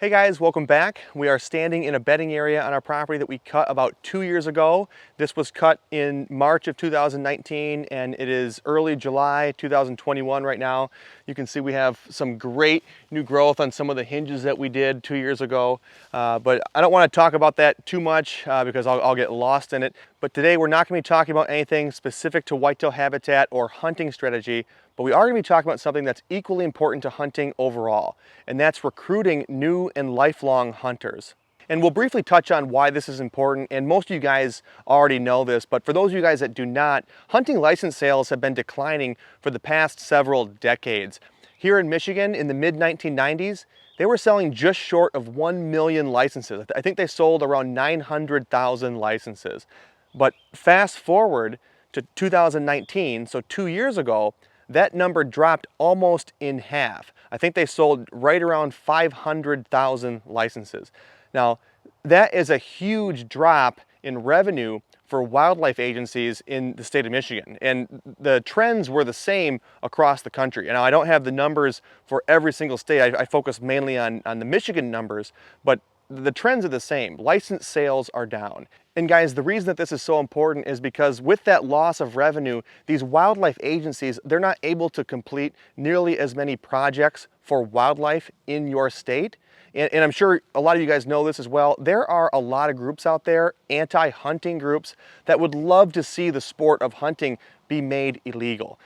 Hey guys, welcome back. We are standing in a bedding area on our property that we cut about 2 years ago. This was cut in March of 2019 and it is early July 2021 right now. You can see we have some great new growth on some of the hinges that we did 2 years ago. But I don't want to talk about that too much because I'll get lost in it. But today we're not going to be talking about anything specific to whitetail habitat or hunting strategy. But we are going to be talking about something that's equally important to hunting overall, and that's recruiting new and lifelong hunters. And we'll briefly touch on why this is important, and most of you guys already know this, but for those of you guys that do not, hunting license sales have been declining for the past several decades. Here in Michigan in the mid-1990s, they were selling just short of 1 million licenses. I think they sold around 900,000 licenses. But fast forward to 2019, so 2 years ago, that number dropped almost in half. I think they sold right around 500,000 licenses. Now, that is a huge drop in revenue for wildlife agencies in the state of Michigan. And the trends were the same across the country. Now, I don't have the numbers for every single state. I focus mainly on the Michigan numbers, but the trends are the same. License sales are down. And guys, the reason that this is so important is because with that loss of revenue, these wildlife agencies, they're not able to complete nearly as many projects for wildlife in your state. And I'm sure a lot of you guys know this as well. There are a lot of groups out there, anti-hunting groups, that would love to see the sport of hunting be made illegal.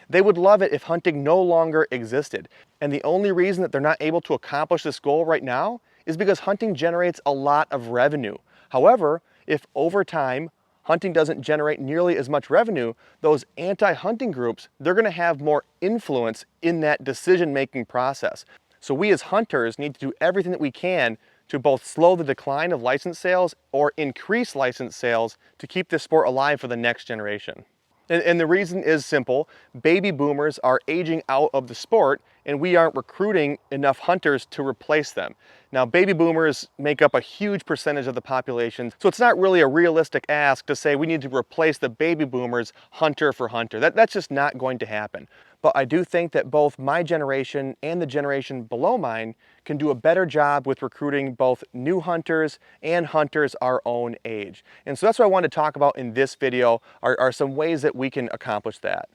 They would love it if hunting no longer existed. And the only reason that they're not able to accomplish this goal right now is because hunting generates a lot of revenue. However, if over time hunting doesn't generate nearly as much revenue, those anti-hunting groups, they're going to have more influence in that decision-making process. So we as hunters need to do everything that we can to both slow the decline of license sales or increase license sales to keep this sport alive for the next generation. And the reason is simple. Baby boomers are aging out of the sport and we aren't recruiting enough hunters to replace them. Now, baby boomers make up a huge percentage of the population, so it's not really a realistic ask to say we need to replace the baby boomers hunter for hunter. That's just not going to happen. But I do think that both my generation and the generation below mine can do a better job with recruiting both new hunters and hunters our own age. And so that's what I want to talk about in this video are some ways that we can accomplish that.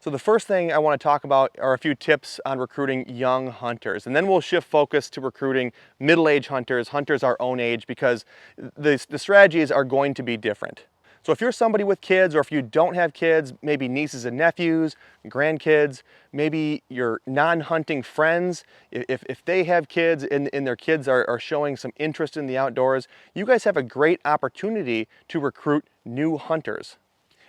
So the first thing I want to talk about are a few tips on recruiting young hunters. And then we'll shift focus to recruiting middle-aged hunters, hunters our own age, because the strategies are going to be different. So if you're somebody with kids, or if you don't have kids, maybe nieces and nephews, grandkids, maybe your non-hunting friends, if they have kids and their kids are showing some interest in the outdoors, you guys have a great opportunity to recruit new hunters.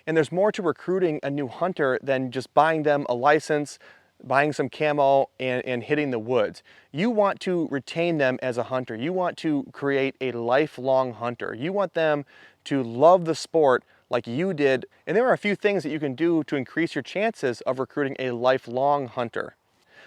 And there's more to recruiting a new hunter than just buying them a license, buying some camo, and hitting the woods. You want to retain them as a hunter. You want to create a lifelong hunter. You want them to love the sport like you did. And there are a few things that you can do to increase your chances of recruiting a lifelong hunter.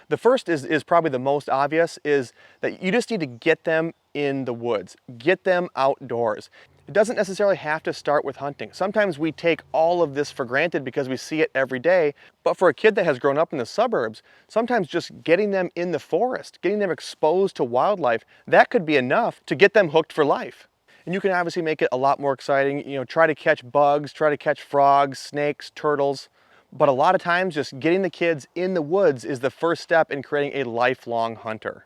The first is probably the most obvious, is that you just need to get them in the woods, get them outdoors. It doesn't necessarily have to start with hunting. Sometimes we take all of this for granted because we see it every day, but for a kid that has grown up in the suburbs, sometimes just getting them in the forest, getting them exposed to wildlife, that could be enough to get them hooked for life. And you can obviously make it a lot more exciting. You know, try to catch bugs, try to catch frogs, snakes, turtles. But a lot of times just getting the kids in the woods is the first step in creating a lifelong hunter.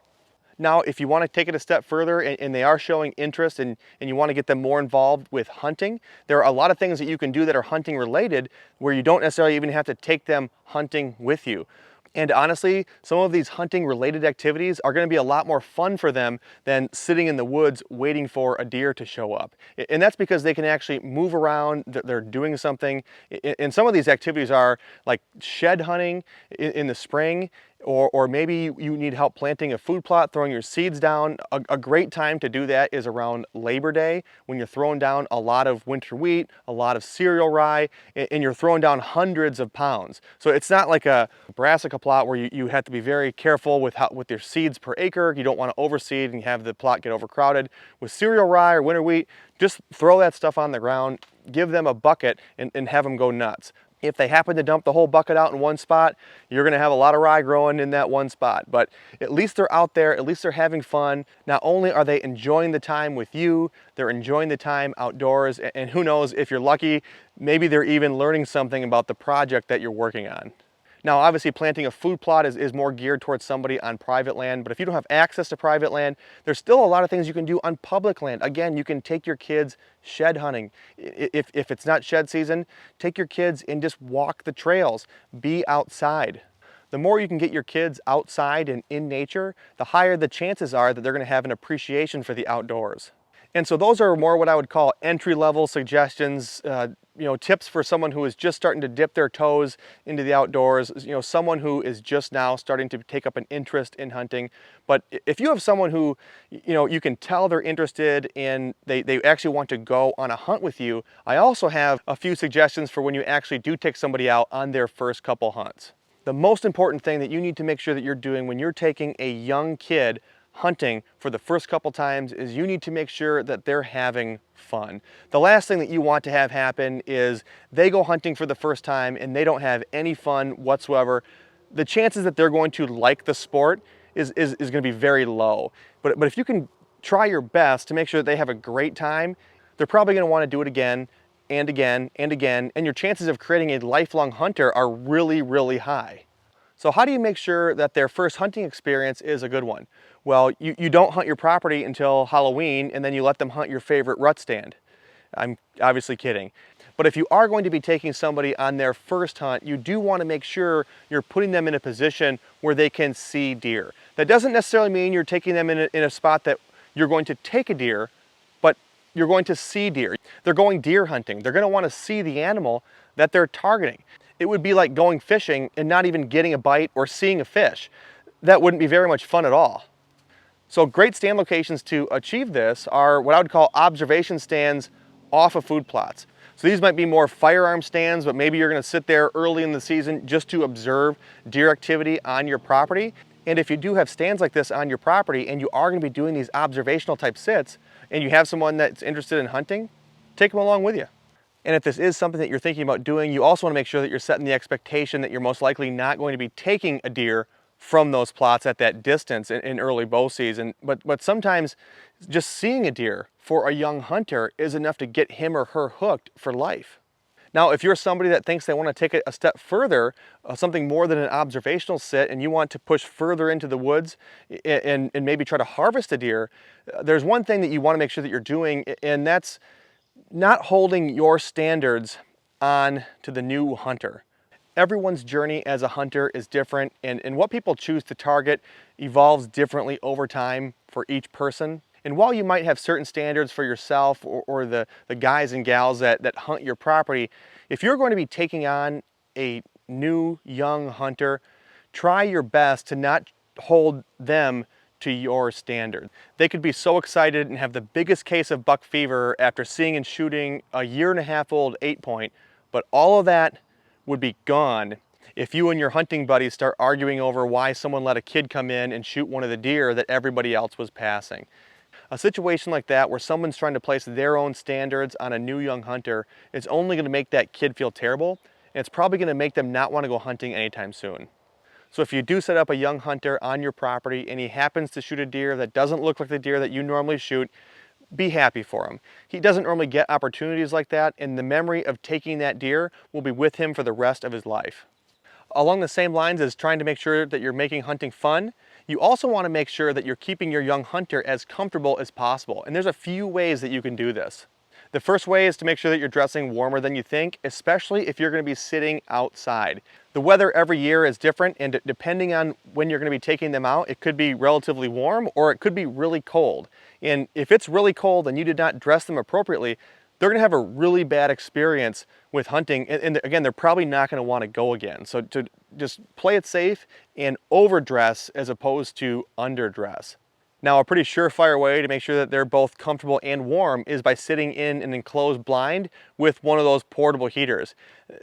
Now, if you want to take it a step further and they are showing interest and you want to get them more involved with hunting, there are a lot of things that you can do that are hunting related where you don't necessarily even have to take them hunting with you. And honestly, some of these hunting related activities are going to be a lot more fun for them than sitting in the woods waiting for a deer to show up. And that's because they can actually move around, they're doing something. And some of these activities are like shed hunting in the spring, or maybe you need help planting a food plot, throwing your seeds down. A great time to do that is around Labor Day, when you're throwing down a lot of winter wheat, a lot of cereal rye, and you're throwing down hundreds of pounds. So it's not like a brassica plot where you have to be very careful with your seeds per acre. You don't want to overseed and have the plot get overcrowded. With cereal rye or winter wheat, just throw that stuff on the ground, give them a bucket and have them go nuts. If they happen to dump the whole bucket out in one spot, you're gonna have a lot of rye growing in that one spot. But at least they're out there, at least they're having fun. Not only are they enjoying the time with you, they're enjoying the time outdoors, and who knows, if you're lucky, maybe they're even learning something about the project that you're working on. Now, obviously, planting a food plot is more geared towards somebody on private land, but if you don't have access to private land, there's still a lot of things you can do on public land. Again, you can take your kids shed hunting. If it's not shed season, take your kids and just walk the trails. Be outside. The more you can get your kids outside and in nature, the higher the chances are that they're going to have an appreciation for the outdoors. And so those are more what I would call entry-level suggestions, tips for someone who is just starting to dip their toes into the outdoors, someone who is just now starting to take up an interest in hunting. But if you have someone who, you can tell they're interested and they actually want to go on a hunt with you, I also have a few suggestions for when you actually do take somebody out on their first couple hunts. The most important thing that you need to make sure that you're doing when you're taking a young kid hunting for the first couple times is you need to make sure that they're having fun. The last thing that you want to have happen is they go hunting for the first time and they don't have any fun whatsoever. The chances that they're going to like the sport is going to be very low. But if you can try your best to make sure that they have a great time, they're probably going to want to do it again and again and again, and your chances of creating a lifelong hunter are really, really high. So how do you make sure that their first hunting experience is a good one? Well, you don't hunt your property until Halloween and then you let them hunt your favorite rut stand. I'm obviously kidding. But if you are going to be taking somebody on their first hunt, you do want to make sure you're putting them in a position where they can see deer. That doesn't necessarily mean you're taking them in a spot that you're going to take a deer, but you're going to see deer. They're going deer hunting. They're going to want to see the animal that they're targeting. It would be like going fishing and not even getting a bite or seeing a fish. That wouldn't be very much fun at all. So great stand locations to achieve this are what I would call observation stands off of food plots. So these might be more firearm stands, but maybe you're going to sit there early in the season just to observe deer activity on your property. And if you do have stands like this on your property and you are going to be doing these observational type sits and you have someone that's interested in hunting, take them along with you. And if this is something that you're thinking about doing, you also want to make sure that you're setting the expectation that you're most likely not going to be taking a deer from those plots at that distance in early bow season. But sometimes just seeing a deer for a young hunter is enough to get him or her hooked for life. Now, if you're somebody that thinks they want to take it a step further, something more than an observational sit, and you want to push further into the woods and maybe try to harvest a deer, there's one thing that you want to make sure that you're doing, and that's not holding your standards on to the new hunter. Everyone's journey as a hunter is different, and what people choose to target evolves differently over time for each person. And while you might have certain standards for yourself or the guys and gals that hunt your property, if you're going to be taking on a new young hunter, try your best to not hold them to your standard. They could be so excited and have the biggest case of buck fever after seeing and shooting a 1.5-year-old 8-point, but all of that would be gone if you and your hunting buddies start arguing over why someone let a kid come in and shoot one of the deer that everybody else was passing. A situation like that where someone's trying to place their own standards on a new young hunter is only going to make that kid feel terrible, and it's probably going to make them not want to go hunting anytime soon. So if you do set up a young hunter on your property and he happens to shoot a deer that doesn't look like the deer that you normally shoot, be happy for him. He doesn't normally get opportunities like that, and the memory of taking that deer will be with him for the rest of his life. Along the same lines as trying to make sure that you're making hunting fun, you also want to make sure that you're keeping your young hunter as comfortable as possible. And there's a few ways that you can do this. The first way is to make sure that you're dressing warmer than you think, especially if you're going to be sitting outside. The weather every year is different, and depending on when you're going to be taking them out, it could be relatively warm or it could be really cold. And if it's really cold and you did not dress them appropriately, they're going to have a really bad experience with hunting, and again, they're probably not going to want to go again. So to just play it safe and overdress as opposed to underdress. Now, a pretty surefire way to make sure that they're both comfortable and warm is by sitting in an enclosed blind with one of those portable heaters.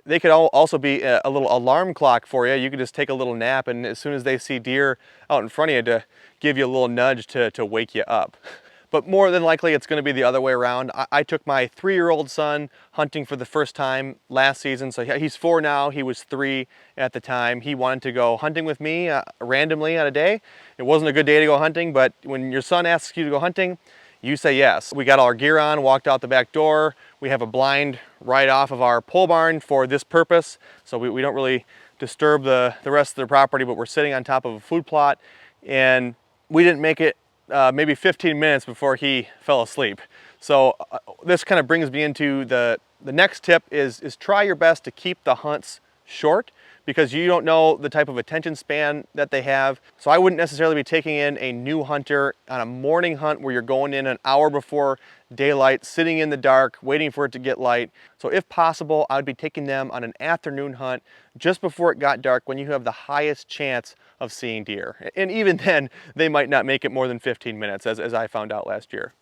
They could also be a little alarm clock for you. You could just take a little nap, and as soon as they see deer out in front of you, to give you a little nudge to wake you up. but more than likely it's going to be the other way around. I took my 3-year-old son hunting for the first time last season. So he's 4 now, he was 3 at the time. He wanted to go hunting with me randomly on a day. It wasn't a good day to go hunting, but when your son asks you to go hunting, you say yes. We got all our gear on, walked out the back door. We have a blind right off of our pole barn for this purpose, so we don't really disturb the rest of the property, but we're sitting on top of a food plot, and we didn't make it maybe 15 minutes before he fell asleep. So this kind of brings me into the next tip is try your best to keep the hunts short, because you don't know the type of attention span that they have. So I wouldn't necessarily be taking in a new hunter on a morning hunt where you're going in an hour before daylight, sitting in the dark, waiting for it to get light. So if possible, I would be taking them on an afternoon hunt just before it got dark, when you have the highest chance of seeing deer. And even then, they might not make it more than 15 minutes, as I found out last year.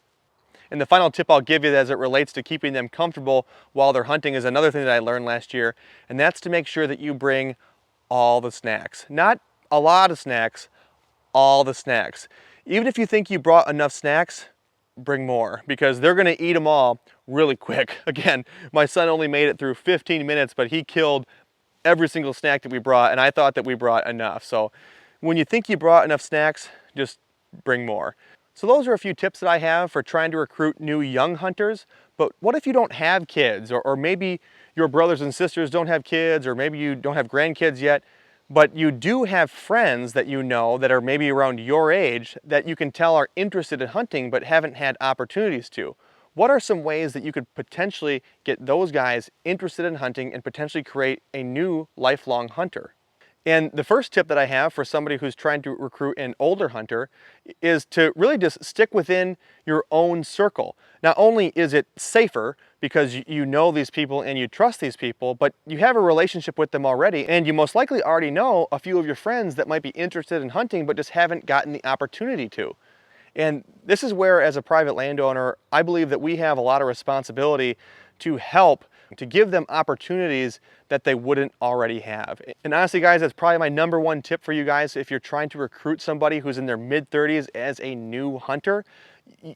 And the final tip I'll give you as it relates to keeping them comfortable while they're hunting is another thing that I learned last year, and that's to make sure that you bring all the snacks. Not a lot of snacks, all the snacks. Even if you think you brought enough snacks, bring more, because they're gonna eat them all really quick. Again, my son only made it through 15 minutes, but he killed every single snack that we brought, and I thought that we brought enough. So when you think you brought enough snacks, just bring more. So those are a few tips that I have for trying to recruit new young hunters. But what if you don't have kids, or maybe your brothers and sisters don't have kids, or maybe you don't have grandkids yet, but you do have friends that you know that are maybe around your age that you can tell are interested in hunting but haven't had opportunities to? What are some ways that you could potentially get those guys interested in hunting and potentially create a new lifelong hunter? And the first tip that I have for somebody who's trying to recruit an older hunter is to really just stick within your own circle. Not only is it safer because you know these people and you trust these people, but you have a relationship with them already, and you most likely already know a few of your friends that might be interested in hunting but just haven't gotten the opportunity to. And this is where, as a private landowner, I believe that we have a lot of responsibility to help, to give them opportunities that they wouldn't already have. And honestly, guys, that's probably my #1 tip for you guys. If you're trying to recruit somebody who's in their mid-30s as a new hunter,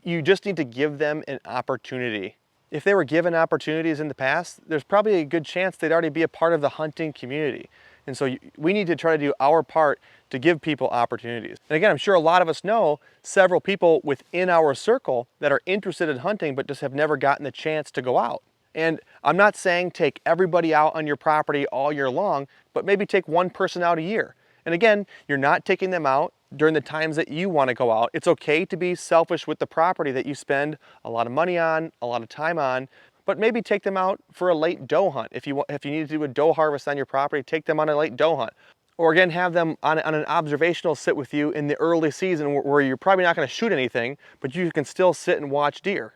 you just need to give them an opportunity. If they were given opportunities in the past, there's probably a good chance they'd already be a part of the hunting community. And so we need to try to do our part to give people opportunities. And again, I'm sure a lot of us know several people within our circle that are interested in hunting but just have never gotten the chance to go out. And I'm not saying take everybody out on your property all year long, but maybe take one person out a year. And again, you're not taking them out during the times that you want to go out. It's okay to be selfish with the property that you spend a lot of money on, a lot of time on, but maybe take them out for a late doe hunt. If you need to do a doe harvest on your property, take them on a late doe hunt. Or again, have them on an observational sit with you in the early season where you're probably not going to shoot anything, but you can still sit and watch deer.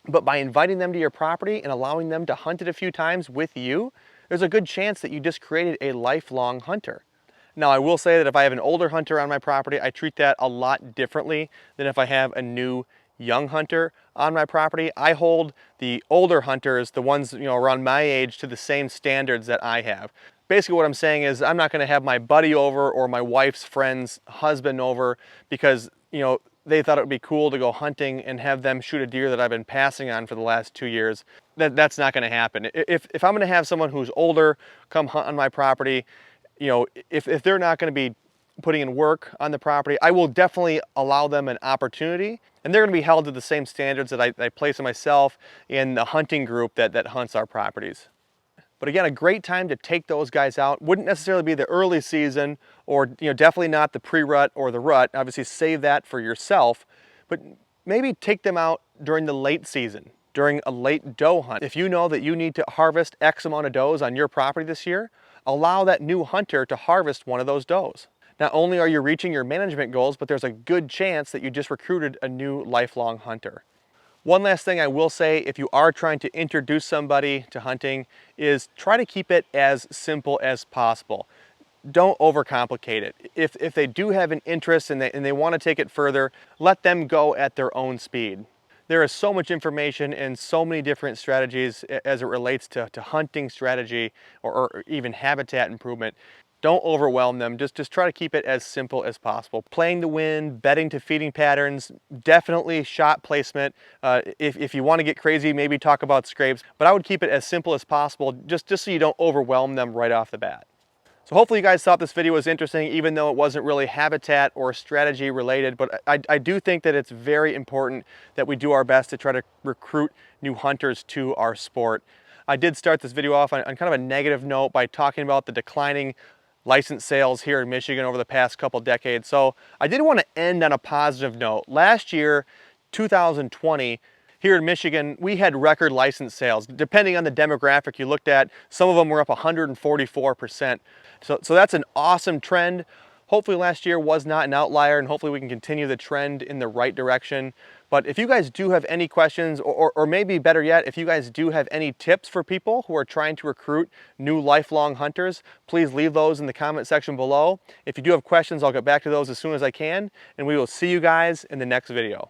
But by inviting them to your property and allowing them to hunt it a few times with you, there's a good chance that you just created a lifelong hunter. Now, I will say that if I have an older hunter on my property, I treat that a lot differently than if I have a new young hunter on my property. I hold the older hunters, the ones around my age, to the same standards that I have. Basically what I'm saying is I'm not going to have my buddy over or my wife's friend's husband over because they thought it would be cool to go hunting and have them shoot a deer that I've been passing on for the last 2 years. That's not going to happen. If I'm going to have someone who's older come hunt on my property, if they're not going to be putting in work on the property, I will definitely allow them an opportunity, and they're going to be held to the same standards that I place on myself in the hunting group that hunts our properties. But again, a great time to take those guys out wouldn't necessarily be the early season, or definitely not the pre-rut or the rut. Obviously save that for yourself, but maybe take them out during the late season, during a late doe hunt. If you know that you need to harvest X amount of does on your property this year, allow that new hunter to harvest one of those does. Not only are you reaching your management goals, but there's a good chance that you just recruited a new lifelong hunter. One last thing I will say, if you are trying to introduce somebody to hunting, is try to keep it as simple as possible. Don't overcomplicate it. If they do have an interest and they want to take it further, let them go at their own speed. There is so much information and so many different strategies as it relates to hunting strategy or even habitat improvement. Don't overwhelm them. Just try to keep it as simple as possible. Playing the wind, bedding to feeding patterns, definitely shot placement. If you want to get crazy, maybe talk about scrapes, but I would keep it as simple as possible just so you don't overwhelm them right off the bat. So hopefully you guys thought this video was interesting, even though it wasn't really habitat or strategy related, but I do think that it's very important that we do our best to try to recruit new hunters to our sport. I did start this video off on kind of a negative note by talking about the declining license sales here in Michigan over the past couple decades. So I did want to end on a positive note. Last year, 2020, here in Michigan, we had record license sales. Depending on the demographic you looked at, some of them were up 144%. So that's an awesome trend. Hopefully last year was not an outlier, and hopefully we can continue the trend in the right direction. But if you guys do have any questions, or maybe better yet, if you guys do have any tips for people who are trying to recruit new lifelong hunters, please leave those in the comment section below. If you do have questions, I'll get back to those as soon as I can, and we will see you guys in the next video.